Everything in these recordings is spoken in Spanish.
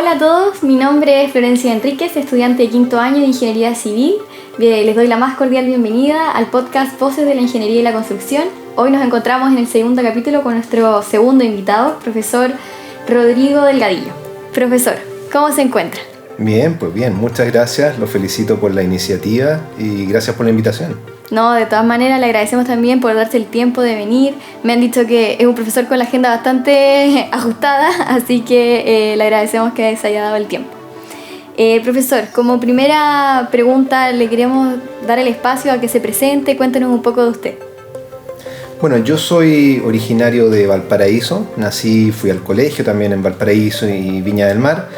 Hola a todos, mi nombre es Florencia Enríquez, estudiante de quinto año de Ingeniería Civil. Les doy la más cordial bienvenida al podcast Voces de la Ingeniería y la Construcción. Hoy nos encontramos en el segundo capítulo con nuestro segundo invitado, profesor Rodrigo Delgadillo. Profesor, ¿cómo se encuentra? Bien, pues bien, muchas gracias, lo felicito por la iniciativa y gracias por la invitación. No, de todas maneras le agradecemos también por darse el tiempo de venir. Me han dicho que es un profesor con la agenda bastante ajustada, así que le agradecemos que se haya dado el tiempo. Profesor, como primera pregunta le queremos dar el espacio a que se presente, cuéntenos un poco de usted. Bueno, yo soy originario de Valparaíso, fui al colegio también en Valparaíso y Viña del Mar,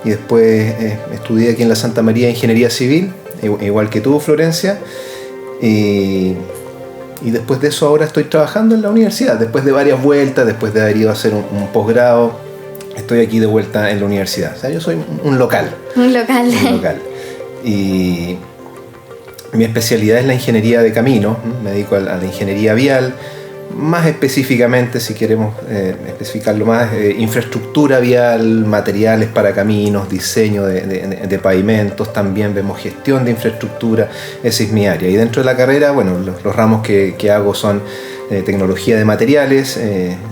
y después estudié aquí en la Santa María Ingeniería Civil, igual que tú, Florencia, y después de eso ahora estoy trabajando en la universidad, después de varias vueltas, después de haber ido a hacer un posgrado, estoy aquí de vuelta en la universidad. O sea, yo soy un local. Un local. Y mi especialidad es la ingeniería de caminos, me dedico a la ingeniería vial, más específicamente, si queremos especificarlo más, infraestructura vial, materiales para caminos, diseño de pavimentos, también vemos gestión de infraestructura, esa es mi área. Y dentro de la carrera, bueno, los ramos que hago son tecnología de materiales,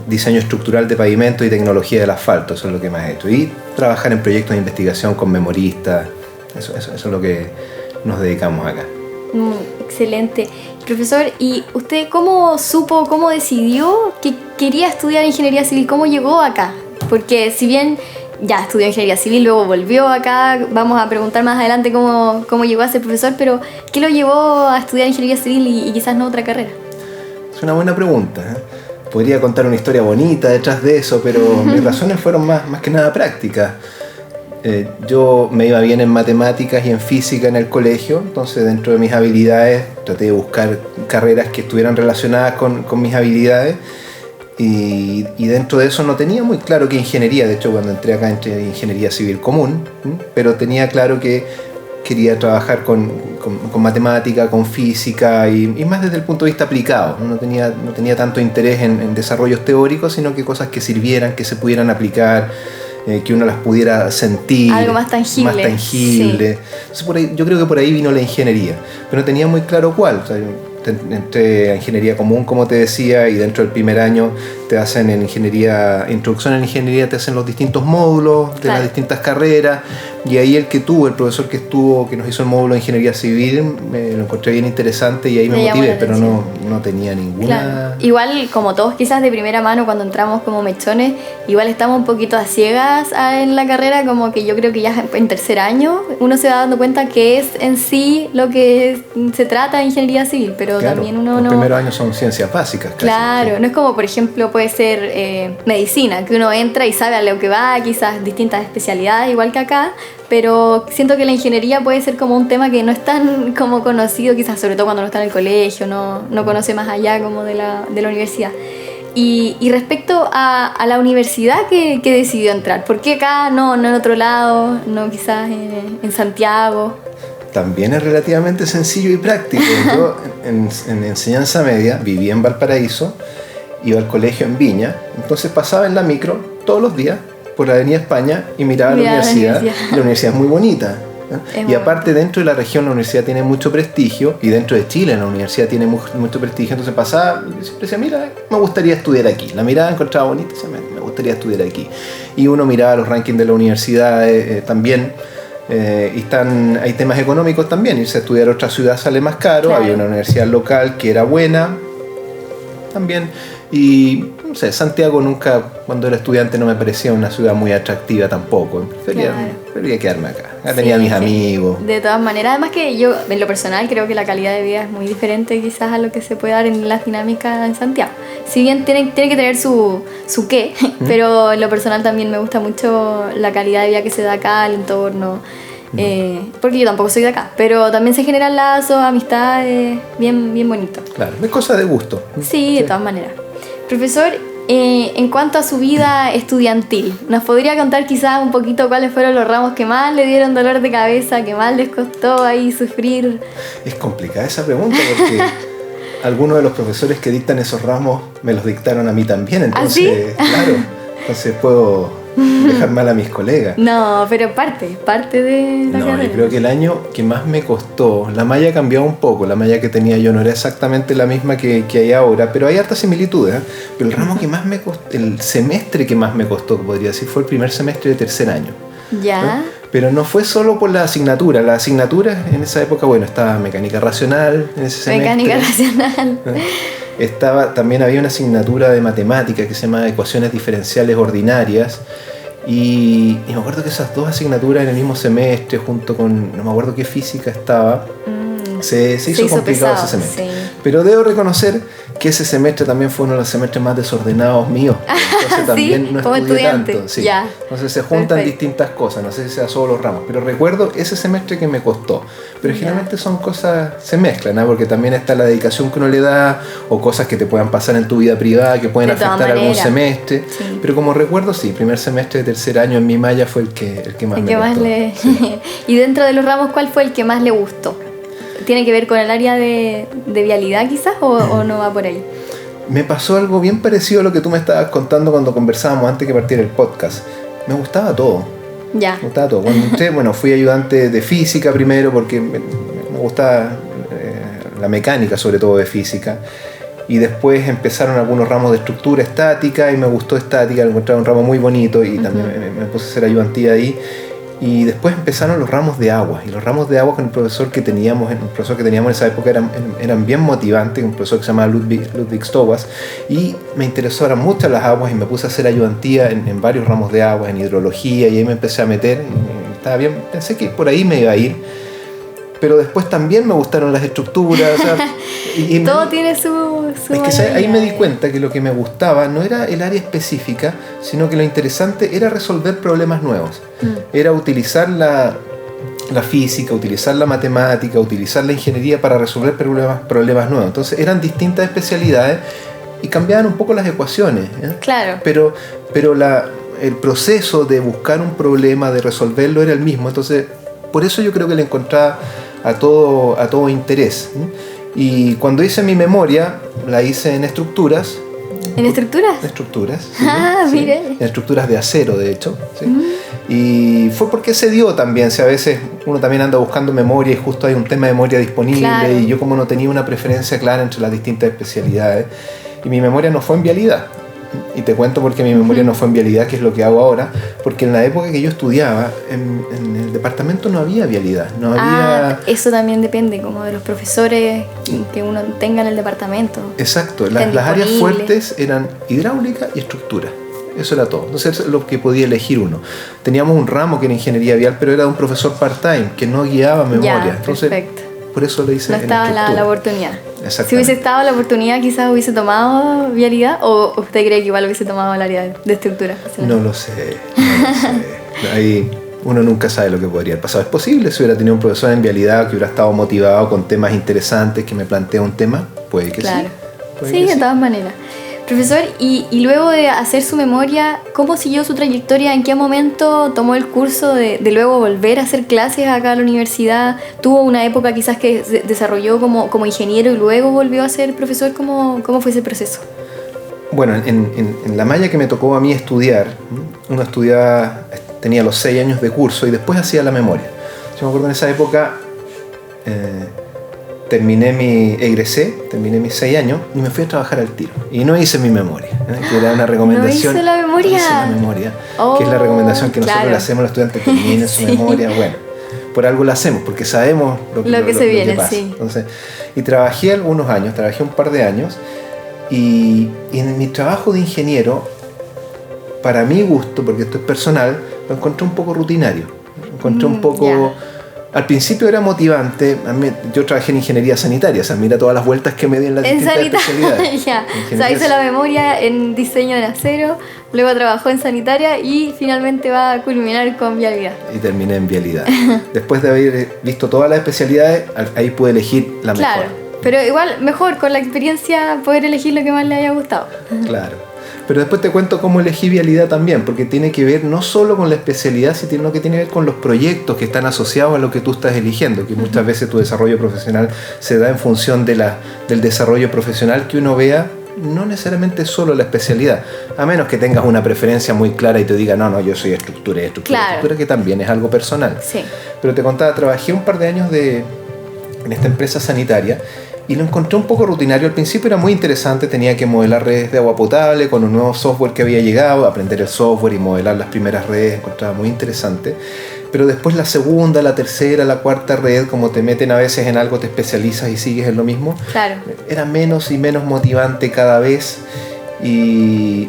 diseño estructural de pavimento y tecnología del asfalto, eso es lo que más he hecho. Y trabajar en proyectos de investigación con memoristas, eso es lo que nos dedicamos acá. Excelente. Profesor, ¿y usted cómo decidió que quería estudiar ingeniería civil? ¿Cómo llegó acá? Porque si bien ya estudió ingeniería civil, luego volvió acá, vamos a preguntar más adelante cómo llegó a ser profesor, pero ¿qué lo llevó a estudiar ingeniería civil y quizás no otra carrera? Es una buena pregunta, ¿eh? Podría contar una historia bonita detrás de eso, pero mis razones fueron más que nada prácticas. Yo me iba bien en matemáticas y en física en el colegio, entonces dentro de mis habilidades traté de buscar carreras que estuvieran relacionadas con mis habilidades y dentro de eso no tenía muy claro qué ingeniería. De hecho, cuando entré acá entré en ingeniería civil común, pero tenía claro que quería trabajar con matemática, con física y más desde el punto de vista aplicado. No tenía tanto interés en desarrollos teóricos, sino que cosas que sirvieran, que se pudieran aplicar, que uno las pudiera sentir. Algo más tangible. Sí. Entonces, yo creo que por ahí vino la ingeniería, pero no tenía muy claro cuál. O sea, entré a ingeniería común, como te decía, y dentro del primer año te hacen introducción en ingeniería, te hacen los distintos módulos de las distintas carreras, y ahí el profesor que nos hizo el módulo de ingeniería civil, lo encontré bien interesante y ahí me motivé, pero no tenía ninguna... Claro. Igual, como todos quizás de primera mano cuando entramos como mechones, igual estamos un poquito a ciegas en la carrera, como que yo creo que ya en tercer año uno se va dando cuenta que es en sí lo que se trata de ingeniería civil, pero claro, también uno no... Los primeros años son ciencias básicas. Claro, sí. No es como, por ejemplo, puede ser medicina, que uno entra y sabe a lo que va, quizás distintas especialidades, igual que acá, pero siento que la ingeniería puede ser como un tema que no es tan como conocido, quizás sobre todo cuando uno está en el colegio, no conoce más allá como de la universidad. Y respecto a la universidad que decidió entrar, ¿por qué acá, no en otro lado, no quizás en Santiago? También es relativamente sencillo y práctico. Yo en enseñanza media vivía en Valparaíso, iba al colegio en Viña, entonces pasaba en la micro todos los días por la Avenida España y miraba la universidad. Y la universidad es muy bonita, ¿eh? Y aparte dentro de la región la universidad tiene mucho prestigio, y dentro de Chile la universidad tiene mucho prestigio, entonces pasaba y siempre decía, mira, me gustaría estudiar aquí. La mirada encontraba bonita, decía, me gustaría estudiar aquí. Y uno miraba los rankings de la universidad también. Y hay temas económicos también, irse a estudiar a otra ciudad sale más caro, claro. Había una universidad local que era buena también, y no sé, Santiago nunca, cuando era estudiante, no me parecía una ciudad muy atractiva tampoco, prefería quedarme acá. Acá tenía mis amigos. De todas maneras, además que yo en lo personal creo que la calidad de vida es muy diferente quizás a lo que se puede dar en las dinámicas en Santiago. Si bien tiene que tener su qué, pero en lo personal también me gusta mucho la calidad de vida que se da acá, el entorno, porque yo tampoco soy de acá, pero también se generan lazos, amistades, bien bonito. Claro, es cosa de gusto. Sí, de todas maneras. Profesor, en cuanto a su vida estudiantil, ¿nos podría contar quizás un poquito cuáles fueron los ramos que más le dieron dolor de cabeza, que más les costó ahí sufrir? Es complicada esa pregunta porque algunos de los profesores que dictan esos ramos me los dictaron a mí también, entonces, ¿Ah, sí? Claro, entonces puedo dejar mal a mis colegas. No, pero parte de la carrera. Yo creo que el año que más me costó, la malla cambió un poco, la malla que tenía yo no era exactamente la misma que hay ahora, pero hay hartas similitudes, ¿eh? Pero el ramo que más me costó, el semestre que más me costó, podría decir, fue el primer semestre de tercer año. Ya. ¿No? Pero no fue solo por la asignatura. La asignatura en esa época, bueno, estaba mecánica racional en ese semestre. Mecánica racional. También había una asignatura de matemática que se llama ecuaciones diferenciales ordinarias. Y me acuerdo que esas dos asignaturas en el mismo semestre, junto con, no me acuerdo qué física estaba, se hizo complicado pesado, ese semestre. Sí. Pero debo reconocer que ese semestre también fue uno de los semestres más desordenados míos. Entonces también ¿Sí? no Como estudié estudiante. tanto. Sí. Ya. Entonces se juntan Perfecto. distintas cosas, no sé si sea solo los ramos, pero recuerdo ese semestre que me costó. Pero generalmente son cosas, se mezclan, ¿no? Porque también está la dedicación que uno le da o cosas que te puedan pasar en tu vida privada que pueden De todas afectar algún maneras. semestre. Sí. Pero como recuerdo, sí, primer semestre de tercer año en mi malla fue el que más El me que más costó. le... Sí. Y dentro de los ramos, ¿cuál fue el que más le gustó? ¿Tiene que ver con el área de vialidad quizás o no va por ahí? Me pasó algo bien parecido a lo que tú me estabas contando cuando conversábamos antes que partiera el podcast. Me gustaba todo. Ya. Me gustaba todo. Cuando entré, fui ayudante de física primero porque me gustaba la mecánica, sobre todo de física. Y después empezaron algunos ramos de estructura estática y me gustó estática, encontré un ramo muy bonito y también me puse a hacer ayudantía ahí. Y después empezaron los ramos de agua. Y los ramos de agua con el profesor que teníamos en esa época eran bien motivantes, un profesor que se llamaba Ludwig Stowas. Y me interesó, eran muchas las aguas y me puse a hacer ayudantía en varios ramos de agua, en hidrología, y ahí me empecé a meter. Y estaba bien, pensé que por ahí me iba a ir. Pero después también me gustaron las estructuras. O sea, Todo tiene su es que ahí me di valía. cuenta que lo que me gustaba no era el área específica, sino que lo interesante era resolver problemas nuevos. Era utilizar la física, utilizar la matemática, utilizar la ingeniería para resolver problemas nuevos. Entonces eran distintas especialidades y cambiaban un poco las ecuaciones, ¿eh? Claro. Pero el proceso de buscar un problema, de resolverlo, era el mismo. Entonces, por eso yo creo que le encontraba a todo interés, ¿eh? Y cuando hice mi memoria, la hice en estructuras. ¿En estructuras? En estructuras. Sí, Ah, sí. mire. En estructuras de acero, de hecho. ¿Sí? Y fue porque se dio también. Si a veces uno también anda buscando memoria y justo hay un tema de memoria disponible. Claro. Y yo como no tenía una preferencia clara entre las distintas especialidades. Y mi memoria no fue en vialidad. Y te cuento por qué mi memoria no fue en vialidad, que es lo que hago ahora. Porque en la época que yo estudiaba, en el departamento no había vialidad. No había... Eso también depende como de los profesores que uno tenga en el departamento. Exacto, las áreas fuertes eran hidráulica y estructura. Eso era todo. Entonces, lo que podía elegir uno. Teníamos un ramo que era ingeniería vial, pero era de un profesor part-time que no guiaba memoria. Ya, Entonces, perfecto. por eso le hice No en estaba estructura. la oportunidad. Exactamente. Si hubiese estado la oportunidad, quizás hubiese tomado vialidad, o usted cree que igual hubiese tomado el área de estructura. No lo sé. Ahí uno nunca sabe lo que podría haber pasado. Es posible, si hubiera tenido un profesor en vialidad que hubiera estado motivado con temas interesantes, que me plantea un tema, puede que Claro. sí. Puede Sí, que de sí. todas maneras. Profesor, y luego de hacer su memoria, ¿cómo siguió su trayectoria? ¿En qué momento tomó el curso de luego volver a hacer clases acá a la universidad? ¿Tuvo una época quizás que se desarrolló como ingeniero y luego volvió a ser profesor? ¿Cómo fue ese proceso? Bueno, en la malla que me tocó a mí estudiar, uno estudiaba, tenía los 6 años de curso y después hacía la memoria. Yo me acuerdo en esa época, egresé, terminé mis 6 años y me fui a trabajar al tiro. Y no hice mi memoria, que era una recomendación. ¿No hizo la memoria? No hice la memoria, Oh, que es la recomendación que nosotros claro. le hacemos a los estudiantes, que terminen su Sí. memoria. Bueno, por algo la hacemos, porque sabemos lo que se viene, pasa. sí. Entonces, y trabajé algunos años, trabajé un par de años, y en mi trabajo de ingeniero, para mi gusto, porque esto es personal, lo encontré un poco rutinario. Lo encontré un poco... ya. Al principio era motivante. Yo trabajé en ingeniería sanitaria, o sea, mira todas las vueltas que me di en las En distintas especialidades. sanitaria, ya. O sea, Ingeniería hizo la memoria en diseño en acero, luego trabajó en sanitaria y finalmente va a culminar con vialidad. Y terminé en vialidad. Después de haber visto todas las especialidades, ahí pude elegir la mejor. Claro, pero igual mejor con la experiencia poder elegir lo que más le haya gustado. Claro. Pero después te cuento cómo elegí vialidad también, porque tiene que ver no solo con la especialidad, sino que tiene que ver con los proyectos que están asociados a lo que tú estás eligiendo, que muchas veces tu desarrollo profesional se da en función del desarrollo profesional que uno vea no necesariamente solo la especialidad, a menos que tengas una preferencia muy clara y te diga, no, yo soy estructura, que también es algo personal. Sí. Pero te contaba, trabajé un par de años en esta empresa sanitaria y lo encontré un poco rutinario. Al principio era muy interesante, tenía que modelar redes de agua potable con un nuevo software que había llegado, aprender el software y modelar las primeras redes, encontraba muy interesante. Pero después la segunda, la tercera, la cuarta red, como te meten a veces en algo, te especializas y sigues en lo mismo. Claro. Era menos y menos motivante cada vez. Y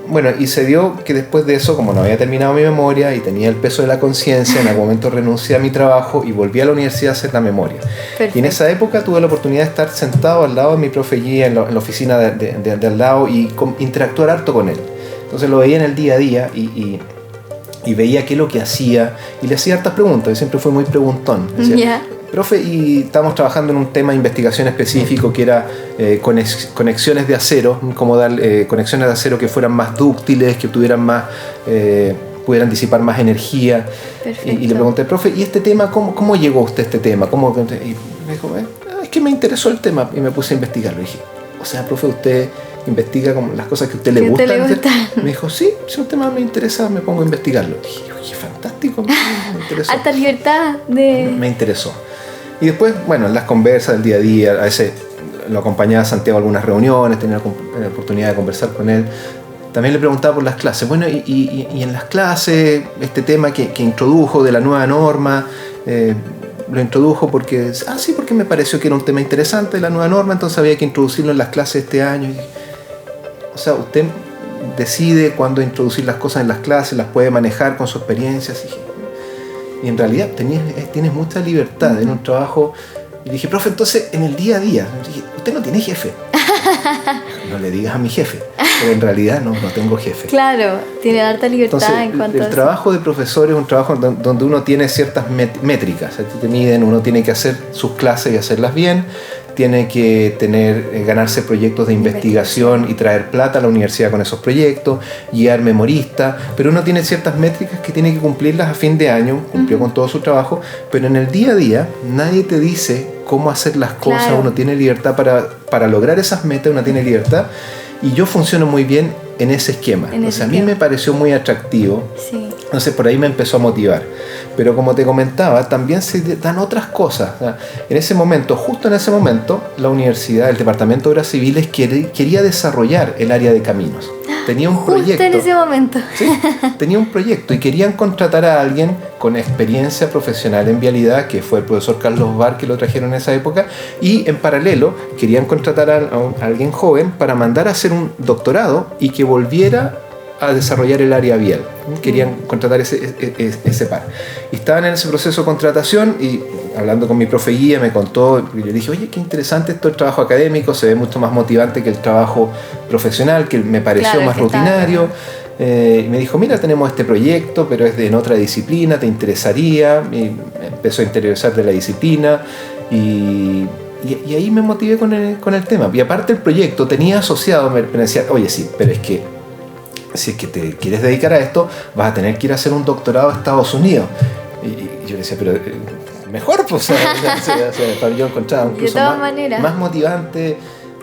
bueno, y se dio que después de eso, como no había terminado mi memoria y tenía el peso de la conciencia, en algún momento renuncié a mi trabajo y volví a la universidad a hacer la memoria. Perfecto. Y en esa época tuve la oportunidad de estar sentado al lado de mi profe Guía en la oficina de al lado y interactuar harto con él. Entonces lo veía en el día a día y veía qué es lo que hacía y le hacía hartas preguntas. Yo siempre fui muy preguntón. Decía, profe, y estábamos trabajando en un tema de investigación específico que era conexiones de acero, cómo dar conexiones de acero que fueran más dúctiles, que tuvieran más, pudieran disipar más energía. Y le pregunté, profe, ¿y este tema, cómo llegó usted a este tema? Y me dijo, es que me interesó el tema y me puse a investigarlo. Y dije, o sea, profe, usted investiga como las cosas que a usted le gustan. Me dijo, sí, si un tema me interesa, me pongo a investigarlo. Y dije, oye, fantástico, me interesó. Alta libertad de... Me interesó. Y después, bueno, en las conversas del día a día, a veces lo acompañaba a Santiago a algunas reuniones, tenía la oportunidad de conversar con él. También le preguntaba por las clases. Bueno, y en las clases, este tema que introdujo de la nueva norma, lo introdujo porque me pareció que era un tema interesante de la nueva norma, entonces había que introducirlo en las clases este año. O sea, usted decide cuándo introducir las cosas en las clases, las puede manejar con su experiencia. Y en realidad tienes mucha libertad en un trabajo. Y dije, profe, entonces en el día a día, usted no tiene jefe. No le digas a mi jefe, pero en realidad no tengo jefe. Claro, tiene harta libertad. Entonces, en cuanto el trabajo de profesor es un trabajo donde uno tiene ciertas métricas. Te miden, uno tiene que hacer sus clases y hacerlas bien, tiene que ganarse proyectos de investigación y traer plata a la universidad con esos proyectos, guiar memoristas, pero uno tiene ciertas métricas que tiene que cumplirlas a fin de año, cumplió con todo su trabajo, pero en el día a día nadie te dice cómo hacer las cosas. Claro. Uno tiene libertad para lograr esas metas, uno tiene libertad, y yo funciono muy bien en ese esquema. A mí me pareció muy atractivo. Sí. Entonces por ahí me empezó a motivar. Pero como te comentaba, también se dan otras cosas. En ese momento, justo en ese momento, la universidad, el Departamento de Obras Civiles quería desarrollar el área de caminos. Tenía un proyecto. Justo en ese momento. Sí, tenía un proyecto y querían contratar a alguien con experiencia profesional en vialidad, que fue el profesor Carlos Bar, que lo trajeron en esa época, y en paralelo querían contratar a alguien joven para mandar a hacer un doctorado y que volviera a desarrollar el área vial. Querían contratar ese par. Y estaban en ese proceso de contratación y hablando con mi profe Guía me contó, y le dije, oye, qué interesante esto, el trabajo académico se ve mucho más motivante que el trabajo profesional, que me pareció más rutinario. Y me dijo, mira, tenemos este proyecto, pero es en otra disciplina, ¿te interesaría? Y me empezó a interesar de la disciplina y ahí me motivé con el tema. Y aparte el proyecto tenía asociado, me decía, oye, sí, pero es que si es que te quieres dedicar a esto, vas a tener que ir a hacer un doctorado a Estados Unidos. Y yo le decía, pero mejor, pues, yo encontraba incluso más motivante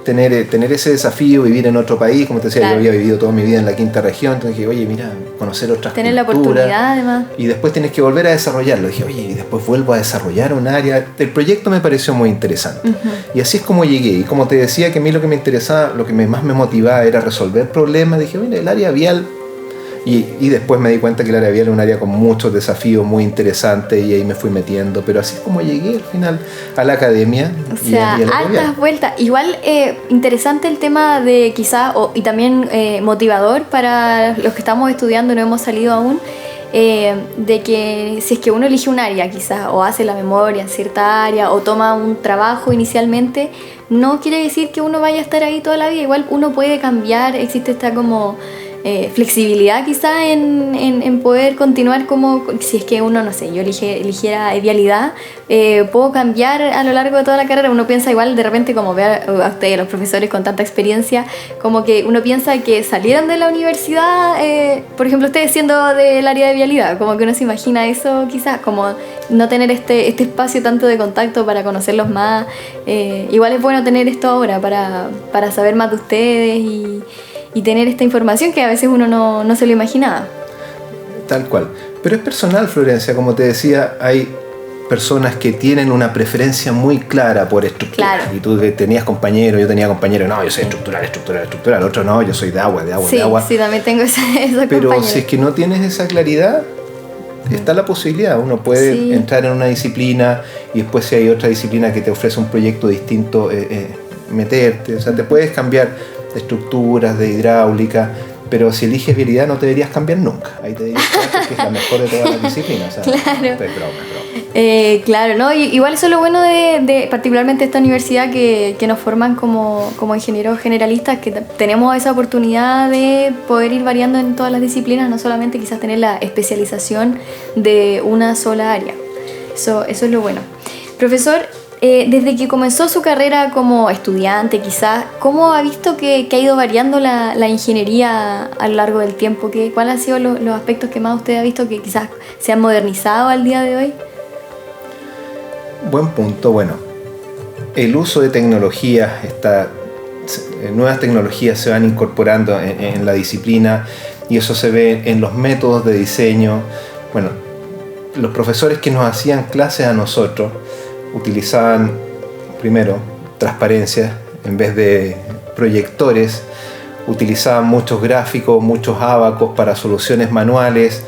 tener ese desafío, vivir en otro país. Como te decía, claro. Yo había vivido toda mi vida en la quinta región, entonces dije, oye, mira, conocer otras tener culturas, la oportunidad además. Y después tienes que volver a desarrollarlo. Dije, oye, y después vuelvo a desarrollar un área. El proyecto me pareció muy interesante. Y así es como llegué. Y como te decía, que a mí lo que me interesaba, lo que más me motivaba era resolver problemas. Dije, mira, el área vial. Y después me di cuenta que el área vial era un área con muchos desafíos muy interesantes y ahí me fui metiendo, pero así es como llegué al final a la academia. O sea, altas vueltas. Igual interesante el tema de quizá, y también motivador para los que estamos estudiando y no hemos salido aún, de que si es que uno elige un área quizás, o hace la memoria en cierta área, o toma un trabajo inicialmente, no quiere decir que uno vaya a estar ahí toda la vida. Igual uno puede cambiar, existe esta como flexibilidad quizá en poder continuar como, si es que uno, no sé, yo eligiera vialidad, puedo cambiar a lo largo de toda la carrera. Uno piensa igual de repente, como ve a ustedes, los profesores con tanta experiencia, como que uno piensa que salieran de la universidad, por ejemplo, ustedes siendo del área de vialidad, como que uno se imagina eso quizás, como no tener este espacio tanto de contacto para conocerlos más. Igual es bueno tener esto ahora para saber más de ustedes y tener esta información que a veces uno no se lo imaginaba. Tal cual. Pero es personal, Florencia, como te decía, hay personas que tienen una preferencia muy clara por estructura. Claro. Y tú tenías compañeros, yo tenía compañeros, no, yo soy estructural, otro no, yo soy de agua. Sí, también tengo esos Pero compañeros. Si es que no tienes esa claridad, está la posibilidad, uno puede entrar en una disciplina y después si hay otra disciplina que te ofrece un proyecto distinto, meterte, o sea, te puedes cambiar de estructuras, de hidráulica, pero si eliges vialidad no te deberías cambiar nunca. Ahí te deberías quedar porque es la mejor de todas las disciplinas. O sea, claro. Es broma. Claro, ¿no? Igual eso es lo bueno de particularmente esta universidad que nos forman como ingenieros generalistas, que tenemos esa oportunidad de poder ir variando en todas las disciplinas, no solamente quizás tener la especialización de una sola área. Eso es lo bueno. Profesor, desde que comenzó su carrera como estudiante, quizás, ¿cómo ha visto que ha ido variando la ingeniería a lo largo del tiempo? ¿Cuáles han sido los aspectos que más usted ha visto que quizás se han modernizado al día de hoy? Buen punto. Bueno, el uso de tecnologías, nuevas tecnologías se van incorporando en la disciplina y eso se ve en los métodos de diseño. Bueno, los profesores que nos hacían clases a nosotros utilizaban primero transparencia en vez de proyectores, utilizaban muchos gráficos, muchos ábacos para soluciones manuales,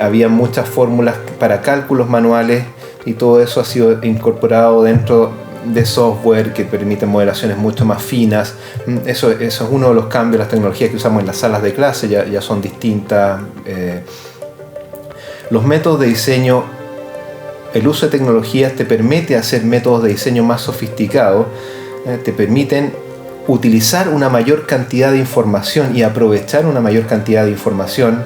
había muchas fórmulas para cálculos manuales y todo eso ha sido incorporado dentro de software que permite modelaciones mucho más finas. Eso es uno de los cambios. Las tecnologías que usamos en las salas de clase ya son distintas. Los métodos de diseño, el uso de tecnologías te permite hacer métodos de diseño más sofisticados, te permiten utilizar una mayor cantidad de información y aprovechar una mayor cantidad de información.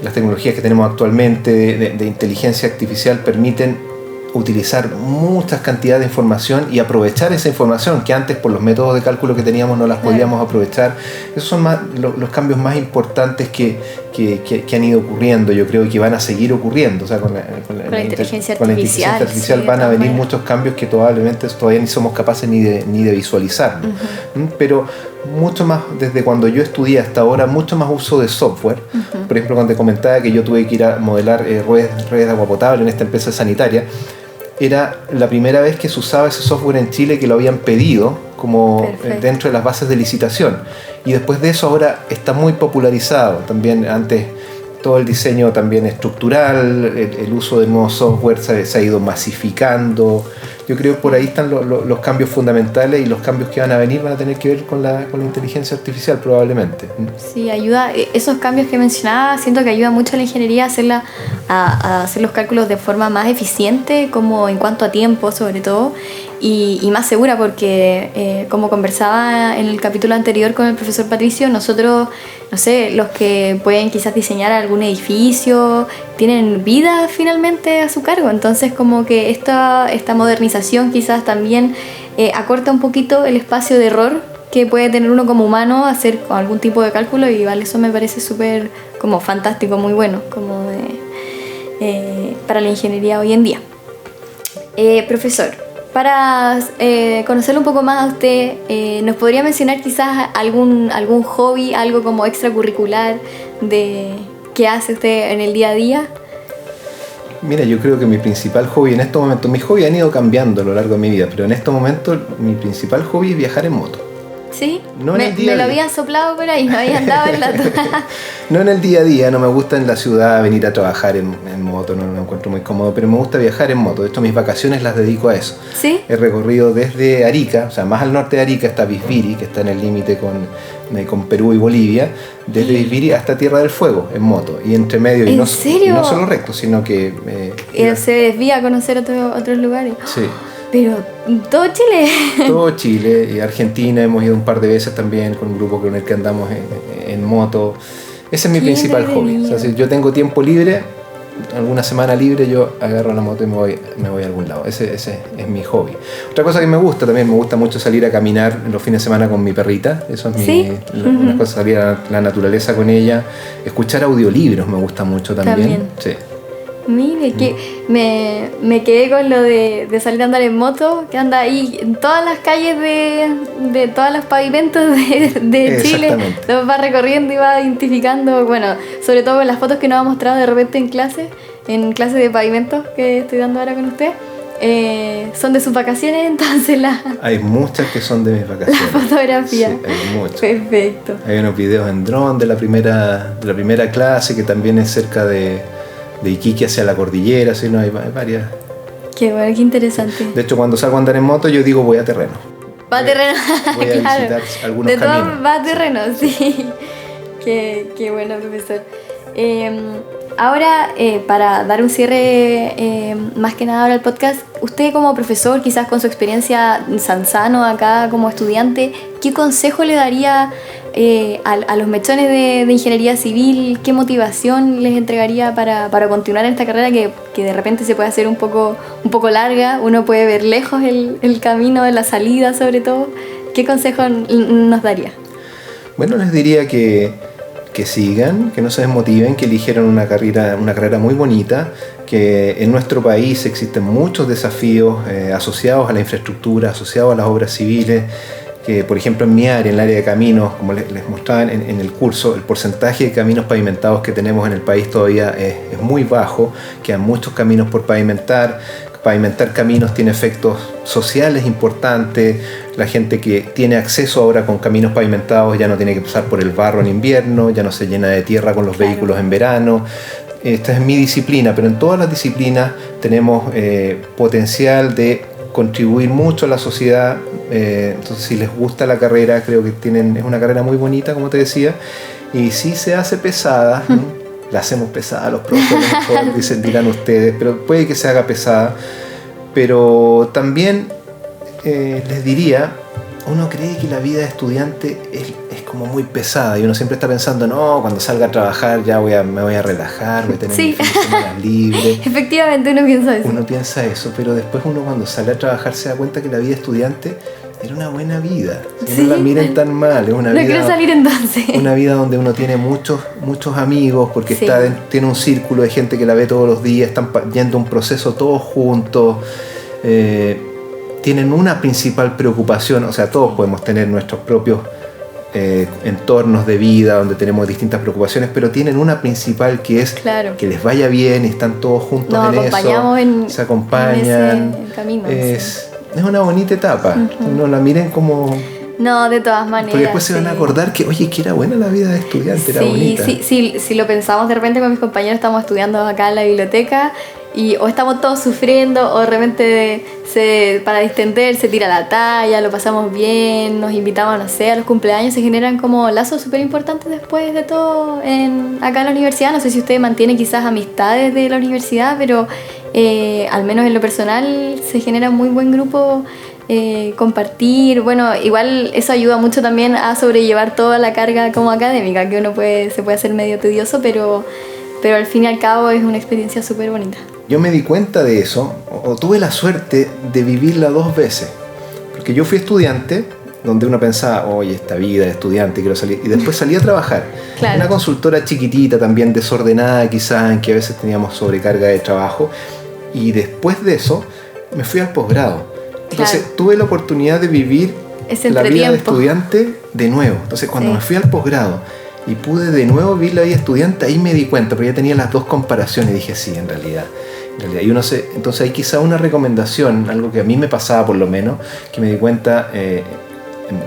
Las tecnologías que tenemos actualmente de inteligencia artificial permiten utilizar muchas cantidades de información y aprovechar esa información que antes por los métodos de cálculo que teníamos no las podíamos aprovechar. Esos son los cambios más importantes que han ido ocurriendo, yo creo, y que van a seguir ocurriendo. O sea, con la inteligencia artificial van a venir muchos cambios que probablemente todavía ni somos capaces ni de visualizar. Pero mucho más, desde cuando yo estudié hasta ahora, mucho más uso de software. Por ejemplo, cuando te comentaba que yo tuve que ir a modelar redes de agua potable en esta empresa sanitaria, era la primera vez que se usaba ese software en Chile, que lo habían pedido como dentro de las bases de licitación, y después de eso ahora está muy popularizado. También antes todo el diseño también estructural, el uso de nuevos software se ha ido masificando. Yo creo que por ahí están los cambios fundamentales, y los cambios que van a venir van a tener que ver con la inteligencia artificial probablemente. Sí, ayuda. Esos cambios que mencionaba, siento que ayuda mucho a la ingeniería a hacer los cálculos de forma más eficiente, como en cuanto a tiempo sobre todo, y más segura, porque como conversaba en el capítulo anterior con el profesor Patricio, nosotros, no sé, los que pueden quizás diseñar algún edificio tienen vida finalmente a su cargo. Entonces como que esta modernización quizás también acorta un poquito el espacio de error que puede tener uno como humano hacer algún tipo de cálculo, y vale, eso me parece súper como fantástico, muy bueno como para la ingeniería hoy en día. Profesor, para conocerlo un poco más a usted, ¿nos podría mencionar quizás algún hobby, algo como extracurricular que hace usted en el día a día? Mira, yo creo que mi principal hobby en estos momentos, mis hobbies han ido cambiando a lo largo de mi vida, pero en estos momentos mi principal hobby es viajar en moto. ¿Sí? Me lo habían soplado por ahí, me habían dado el dato. No en el día a día, no me gusta en la ciudad venir a trabajar en moto, no me encuentro muy cómodo, pero me gusta viajar en moto. De hecho, mis vacaciones las dedico a eso. ¿Sí? He recorrido desde Arica, o sea, más al norte de Arica está Visviri, que está en el límite con Perú y Bolivia, desde Visviri hasta Tierra del Fuego en moto, y entre medio, ¿En serio? Y no solo recto, sino que se desvía a conocer otros lugares. Sí. Pero todo Chile. Todo Chile, y Argentina, hemos ido un par de veces también con un grupo con el que andamos en moto. Ese es mi principal hobby. O sea, si yo tengo tiempo libre, alguna semana libre, yo agarro la moto y me voy a algún lado. Ese es mi hobby. Otra cosa que me gusta también, me gusta mucho salir a caminar los fines de semana con mi perrita. Eso es una cosa, salir a la naturaleza con ella. Escuchar audiolibros me gusta mucho también. Sí. Mire, que me quedé con lo de salir a andar en moto, que anda ahí en todas las calles de todos los pavimentos de Chile, los va recorriendo y va identificando, bueno, sobre todo en las fotos que nos ha mostrado de repente en clase de pavimentos que estoy dando ahora con usted. Son de sus vacaciones, entonces hay muchas que son de mis vacaciones. La fotografía. Sí, hay muchas. Perfecto. Hay unos videos en dron de la primera clase, que también es cerca de Iquique hacia la cordillera, ¿sí? No, hay varias. Qué bueno, qué interesante. De hecho, cuando salgo a andar en moto, yo digo voy a terreno. Va a terreno, voy a visitar algunos de caminos. todo va a terreno, sí. Qué bueno, profesor. Ahora, para dar un cierre más que nada ahora al podcast, usted como profesor, quizás con su experiencia sano acá como estudiante, ¿qué consejo le daría a los mechones de ingeniería civil? ¿Qué motivación les entregaría para continuar en esta carrera que de repente se puede hacer un poco larga? Uno puede ver lejos el camino de la salida, sobre todo. ¿Qué consejo nos daría? Bueno, les diría que sigan, que no se desmotiven, que eligieron una carrera muy bonita, que en nuestro país existen muchos desafíos asociados a la infraestructura, asociados a las obras civiles, que por ejemplo en mi área, en el área de caminos, como les mostraban en el curso, el porcentaje de caminos pavimentados que tenemos en el país todavía es muy bajo, quedan muchos caminos por pavimentar. Pavimentar caminos tiene efectos sociales importantes. La gente que tiene acceso ahora con caminos pavimentados ya no tiene que pasar por el barro en invierno, ya no se llena de tierra con los vehículos en verano. Esta es mi disciplina, pero en todas las disciplinas tenemos potencial de contribuir mucho a la sociedad. Entonces, si les gusta la carrera, creo que es una carrera muy bonita, como te decía, y sí se hace pesada. La hacemos pesada los profesores, dirán ustedes, pero puede que se haga pesada. Pero también les diría, uno cree que la vida de estudiante es como muy pesada y uno siempre está pensando, no, cuando salga a trabajar ya me voy a relajar, voy a tener mi fin de semana libre. Efectivamente, uno piensa eso. Uno piensa eso, pero después uno cuando sale a trabajar se da cuenta que la vida de estudiante era una buena vida. Si no la miren tan mal, es una vida. No quiero salir entonces. Una vida donde uno tiene muchos amigos, porque tiene un círculo de gente que la ve todos los días, están yendo un proceso todos juntos. Tienen una principal preocupación, o sea, todos podemos tener nuestros propios entornos de vida donde tenemos distintas preocupaciones, pero tienen una principal que es que les vaya bien y están todos juntos en eso, se acompañan. En ese camino, es una bonita etapa. No la miren como... No, de todas maneras. Porque después se van a acordar que, oye, que era buena la vida de estudiante, era bonita. Sí, si lo pensamos de repente con mis compañeros, estamos estudiando acá en la biblioteca o estamos todos sufriendo o de repente para distender se tira la talla, lo pasamos bien, nos invitamos, no sé, a los cumpleaños, se generan como lazos súper importantes después de todo acá en la universidad. No sé si usted mantiene quizás amistades de la universidad, pero al menos en lo personal se genera un muy buen grupo. Compartir, bueno, igual eso ayuda mucho también a sobrellevar toda la carga como académica, que uno se puede hacer medio tedioso, pero al fin y al cabo es una experiencia súper bonita. Yo me di cuenta de eso, o tuve la suerte de vivirla 2 veces, porque yo fui estudiante, donde uno pensaba, oye, esta vida de estudiante, quiero salir, y después salí a trabajar. Claro. Una consultora chiquitita, también desordenada quizás, en que a veces teníamos sobrecarga de trabajo, y después de eso me fui al posgrado. Entonces tuve la oportunidad de vivir la vida de estudiante de nuevo. Entonces cuando me fui al posgrado y pude de nuevo vivir la vida de estudiante, ahí me di cuenta, porque ya tenía las 2 comparaciones y dije, sí, en realidad. Y entonces hay quizá una recomendación, algo que a mí me pasaba por lo menos, que me di cuenta de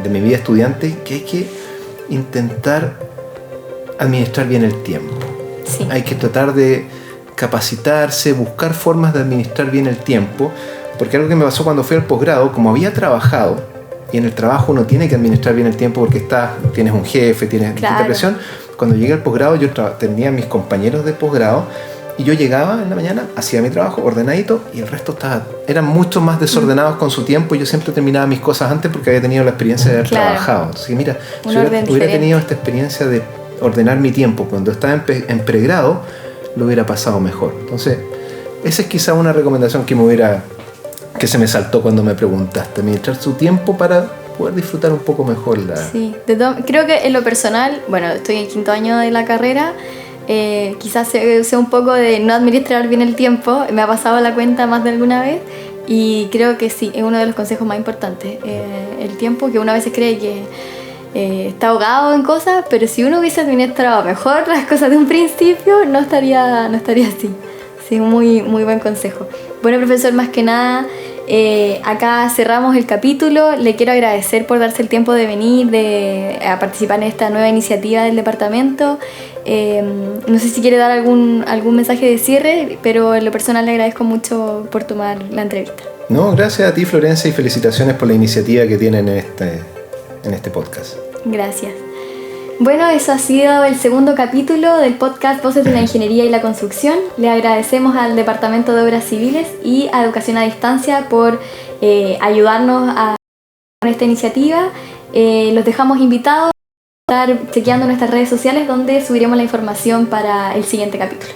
mi vida estudiante, que hay que intentar administrar bien el tiempo. Sí. Hay que tratar de capacitarse, buscar formas de administrar bien el tiempo. Porque algo que me pasó cuando fui al posgrado, como había trabajado, y en el trabajo uno tiene que administrar bien el tiempo porque tienes un jefe, tienes distinta presión. Cuando llegué al posgrado, yo tenía a mis compañeros de posgrado Y yo llegaba en la mañana, hacía mi trabajo ordenadito y el resto eran mucho más desordenados con su tiempo. Yo siempre terminaba mis cosas antes porque había tenido la experiencia de haber trabajado. Entonces, mira, si hubiera tenido esta experiencia de ordenar mi tiempo cuando estaba en pregrado, lo hubiera pasado mejor. Entonces, esa es quizá una recomendación que se me saltó cuando me preguntaste, administrar su tiempo para poder disfrutar un poco mejor la... Sí, creo que en lo personal, bueno, estoy en el 5º año de la carrera, quizás sea un poco de no administrar bien el tiempo, me ha pasado la cuenta más de alguna vez y creo que sí, es uno de los consejos más importantes, el tiempo, que uno a veces cree que está ahogado en cosas, pero si uno hubiese administrado mejor las cosas de un principio, no estaría así. Sí, muy, muy buen consejo. Bueno, profesor, más que nada, acá cerramos el capítulo. Le quiero agradecer por darse el tiempo de venir a participar en esta nueva iniciativa del departamento. No sé si quiere dar algún mensaje de cierre, pero en lo personal le agradezco mucho por tomar la entrevista. No, gracias a ti, Florencia, y felicitaciones por la iniciativa que tienen en este podcast. Gracias. Bueno, eso ha sido el segundo capítulo del podcast Voces de la Ingeniería y la Construcción. Le agradecemos al Departamento de Obras Civiles y a Educación a Distancia por ayudarnos con esta iniciativa. Los dejamos invitados a estar chequeando nuestras redes sociales donde subiremos la información para el siguiente capítulo.